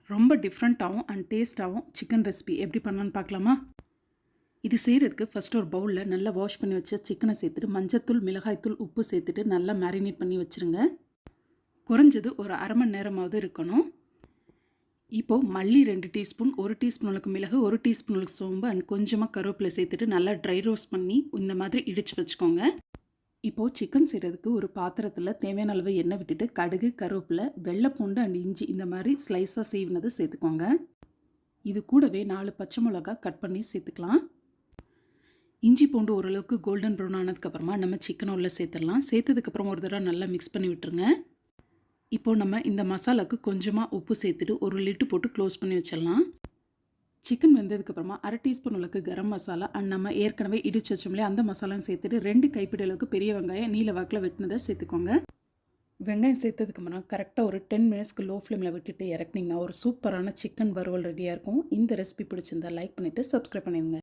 ரொம்ப டிஃப்ரெண்ட்டாகவும் அண்ட் டேஸ்ட்டாகவும் chicken recipe எப்படி பண்ணலான்னு பார்க்கலாமா? இது செய்கிறதுக்கு ஃபஸ்ட்டு ஒரு பவுலில் நல்லா வாஷ் பண்ணி வச்ச சிக்கனை சேர்த்துட்டு மஞ்சத்தூள், மிளகாய்த்தூள், உப்பு சேர்த்துட்டு நல்லா மேரினேட் பண்ணி வச்சுருங்க. குறைஞ்சது ஒரு அரை மணி நேரமாவது இருக்கணும். இப்போது மல்லி 2 டீஸ்பூன், 1 டீஸ்பூன் அளவுக்கு மிளகு, 1 டீஸ்பூன் அளவுக்கு சோம்பு அண்ட் கொஞ்சமாக கருவேப்பிலை சேர்த்துட்டு நல்லா ட்ரை ரோஸ்ட் பண்ணி இந்த மாதிரி இடித்து வச்சுக்கோங்க. இப்போது சிக்கன் செய்கிறதுக்கு ஒரு பாத்திரத்தில் தேவையான அளவு எண்ணெய் விட்டுட்டு கடுகு, கருவேப்பிலை, வெள்ளை பூண்டு அண்ட் இஞ்சி இந்த மாதிரி ஸ்லைஸாக சீவினதை சேர்த்துக்கோங்க. இது கூடவே 4 பச்சை மிளகா கட் பண்ணி சேர்த்துக்கலாம். இஞ்சி பூண்டு ஓரளவுக்கு கோல்டன் ப்ரௌன் ஆனதுக்கப்புறமா நம்ம சிக்கனை உள்ளே சேர்த்துடலாம். சேர்த்ததுக்கப்புறம் ஒரு தடவை நல்லா மிக்ஸ் பண்ணி விட்டுருங்க. இப்போது நம்ம இந்த மசாலாவுக்கு கொஞ்சமாக உப்பு சேர்த்துட்டு ஒரு லிட்டு போட்டு க்ளோஸ் பண்ணி வச்சிடலாம். சிக்கன் வெந்ததுக்கப்புறமா அரை டீஸ்பூன் அளவுக்கு கரம் மசாலா அண்ட் நம்ம ஏற்கனவே இடிச்சு வச்சோம்லையே அந்த மசாலாவும் சேர்த்துட்டு 2 கைப்பிடி அளவுக்கு பெரிய வெங்காயம் நீல வாக்கில் வெட்டினதை சேர்த்துக்கோங்க. வெங்காயம் சேர்த்ததுக்கப்புறம் கரெக்டாக ஒரு 10 மினிட்ஸ்க்கு லோ ஃப்ளேமில் விட்டுட்டு இறக்குனீங்கன்னா ஒரு சூப்பரான சிக்கன் வறுவல் ரெடியாக இருக்கும். இந்த ரெசிபி பிடிச்சிருந்தா லைக் பண்ணிவிட்டு சப்ஸ்கிரைப் பண்ணிடுங்க.